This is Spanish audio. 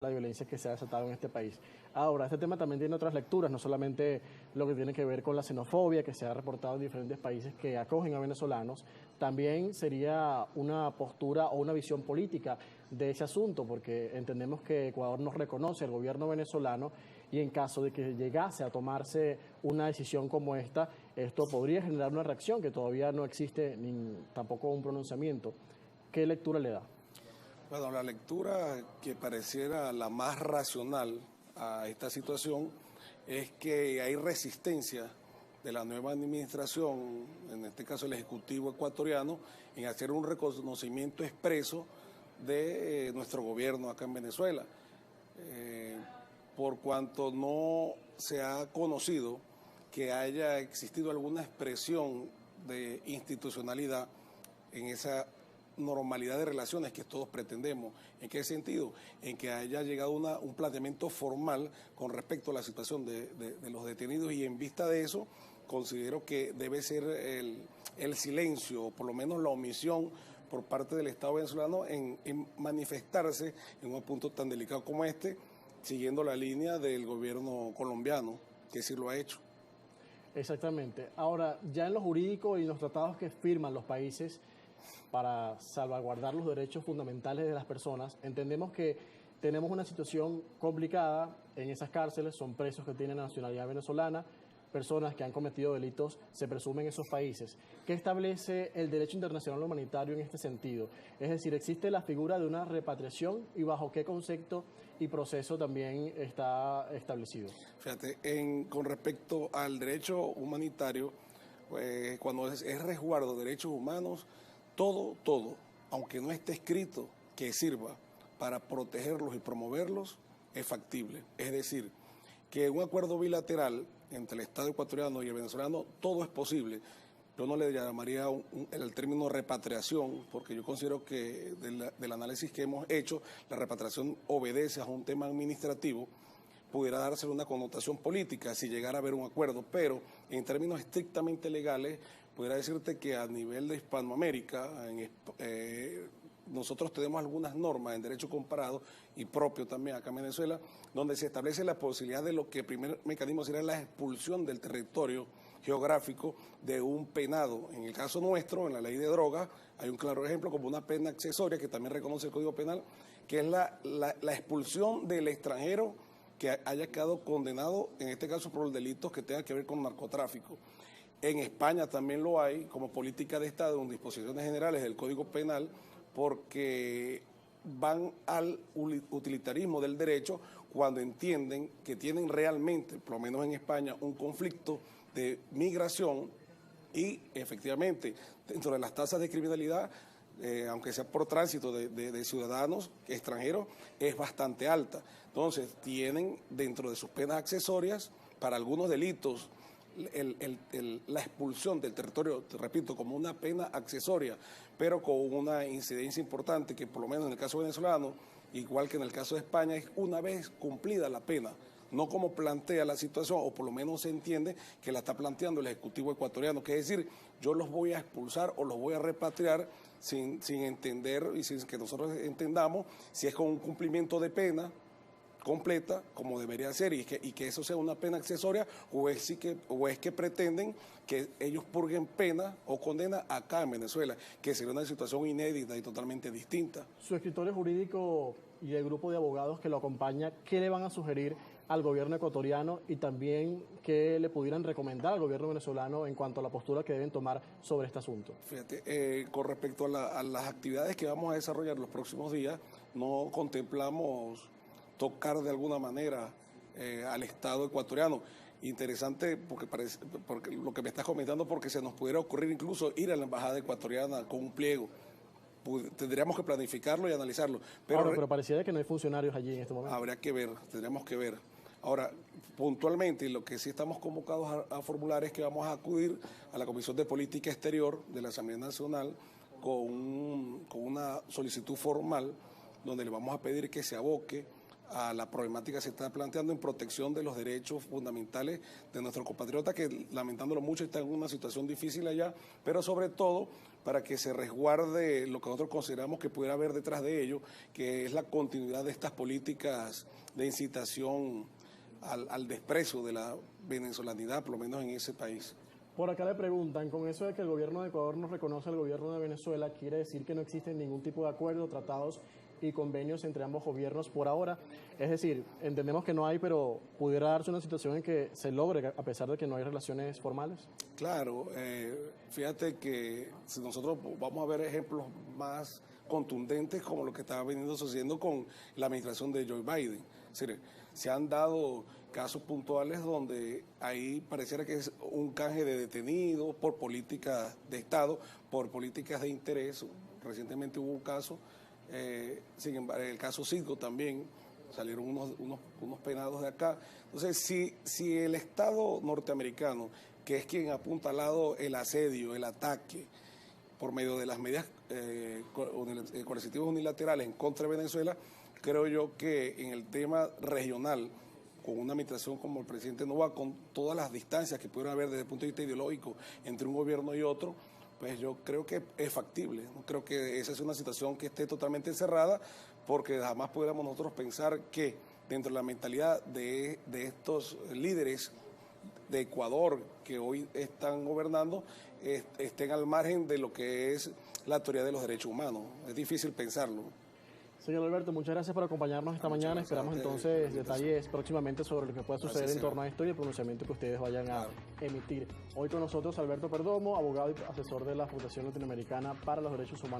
la violencia que se ha desatado en este país. Ahora, este tema también tiene otras lecturas, no solamente lo que tiene que ver con la xenofobia que se ha reportado en diferentes países que acogen a venezolanos, también sería una postura o una visión política de ese asunto, porque entendemos que Ecuador nos reconoce al gobierno venezolano y en caso de que llegase a tomarse una decisión como esta, esto podría generar una reacción que todavía no existe ni tampoco un pronunciamiento. ¿Qué lectura le da? Bueno, la lectura que pareciera la más racional a esta situación es que hay resistencia de la nueva administración, en este caso el Ejecutivo ecuatoriano, en hacer un reconocimiento expreso de nuestro gobierno acá en Venezuela, por cuanto no se ha conocido que haya existido alguna expresión de institucionalidad en esa normalidad de relaciones que todos pretendemos. ¿En qué sentido? En que haya llegado un planteamiento formal con respecto a la situación de los detenidos, y en vista de eso considero que debe ser el silencio, o por lo menos la omisión por parte del Estado venezolano en manifestarse en un punto tan delicado como este, siguiendo la línea del gobierno colombiano, que sí lo ha hecho. Exactamente. Ahora, ya en lo jurídico y los tratados que firman los países para salvaguardar los derechos fundamentales de las personas, entendemos que tenemos una situación complicada en esas cárceles, son presos que tienen nacionalidad venezolana, personas que han cometido delitos se presumen en esos países. ¿Qué establece el derecho internacional humanitario en este sentido? Es decir, ¿existe la figura de una repatriación y bajo qué concepto y proceso también está establecido? Fíjate, con respecto al derecho humanitario, cuando es resguardo de derechos humanos, todo, aunque no esté escrito, que sirva para protegerlos y promoverlos, es factible. Es decir, que un acuerdo bilateral entre el Estado ecuatoriano y el venezolano, todo es posible. Yo no le llamaría el término repatriación, porque yo considero que del análisis que hemos hecho, la repatriación obedece a un tema administrativo, pudiera darse una connotación política si llegara a haber un acuerdo, pero en términos estrictamente legales, pudiera decirte que a nivel de Hispanoamérica, nosotros tenemos algunas normas en derecho comparado y propio también acá en Venezuela, donde se establece la posibilidad de lo que el primer mecanismo sería la expulsión del territorio geográfico de un penado. En el caso nuestro, en la ley de drogas, hay un claro ejemplo como una pena accesoria que también reconoce el Código Penal, que es la expulsión del extranjero que haya quedado condenado, en este caso por delitos que tengan que ver con narcotráfico. En España también lo hay como política de Estado en disposiciones generales del Código Penal, porque van al utilitarismo del derecho cuando entienden que tienen realmente, por lo menos en España, un conflicto de migración y efectivamente dentro de las tasas de criminalidad, aunque sea por tránsito de ciudadanos extranjeros, es bastante alta. Entonces, tienen dentro de sus penas accesorias, para algunos delitos, la expulsión del territorio, te repito, como una pena accesoria, pero con una incidencia importante que por lo menos en el caso venezolano, igual que en el caso de España, es una vez cumplida la pena, no como plantea la situación, o por lo menos se entiende que la está planteando el Ejecutivo ecuatoriano, que es decir, yo los voy a expulsar o los voy a repatriar sin entender y sin que nosotros entendamos si es con un cumplimiento de pena completa, como debería ser, y que eso sea una pena accesoria, o es que pretenden que ellos purguen pena o condena acá en Venezuela, que sería una situación inédita y totalmente distinta. Su escritorio jurídico y el grupo de abogados que lo acompaña, ¿qué le van a sugerir al gobierno ecuatoriano y también qué le pudieran recomendar al gobierno venezolano en cuanto a la postura que deben tomar sobre este asunto? Fíjate, con respecto a las actividades que vamos a desarrollar los próximos días, no contemplamos tocar de alguna manera al Estado ecuatoriano. Interesante porque lo que me estás comentando, porque se nos pudiera ocurrir incluso ir a la embajada ecuatoriana con un pliego. Tendríamos que planificarlo y analizarlo. Pero pareciera que no hay funcionarios allí en este momento. Habría que ver, tendríamos que ver. Ahora, puntualmente, y lo que sí estamos convocados a formular es que vamos a acudir a la Comisión de Política Exterior de la Asamblea Nacional con una solicitud formal donde le vamos a pedir que se aboque a la problemática que se está planteando en protección de los derechos fundamentales de nuestros compatriotas, que lamentándolo mucho están en una situación difícil allá, pero sobre todo para que se resguarde lo que nosotros consideramos que pudiera haber detrás de ello, que es la continuidad de estas políticas de incitación al desprecio de la venezolanidad, por lo menos en ese país. Por acá le preguntan, con eso de que el gobierno de Ecuador no reconoce al gobierno de Venezuela, ¿quiere decir que no existen ningún tipo de acuerdo, tratados y convenios entre ambos gobiernos por ahora? Es decir, entendemos que no hay, pero ¿pudiera darse una situación en que se logre a pesar de que no hay relaciones formales? Claro, fíjate que si nosotros vamos a ver ejemplos más contundentes como lo que estaba veniendo sucediendo con la administración de Joe Biden. Es decir, se han dado casos puntuales donde ahí pareciera que es un canje de detenidos por políticas de Estado, por políticas de interés. Recientemente hubo un caso, sin embargo, el caso Citgo también, salieron unos penados de acá. Entonces, si el Estado norteamericano, que es quien ha apuntalado el asedio, el ataque, por medio de las medidas coercitivas unilaterales en contra de Venezuela, creo yo que en el tema regional, con una administración como el presidente Noboa, con todas las distancias que pudieran haber desde el punto de vista ideológico entre un gobierno y otro, pues yo creo que es factible. No creo que esa es una situación que esté totalmente encerrada, porque jamás pudiéramos nosotros pensar que dentro de la mentalidad de estos líderes de Ecuador que hoy están gobernando, estén al margen de lo que es la teoría de los derechos humanos. Es difícil pensarlo. Señor Alberto, muchas gracias por acompañarnos esta mañana. Esperamos entonces detalles próximamente sobre lo que pueda suceder en torno a esto y el pronunciamiento que ustedes vayan a emitir. Hoy con nosotros Alberto Perdomo, abogado y asesor de la Fundación Latinoamericana para los Derechos Humanos.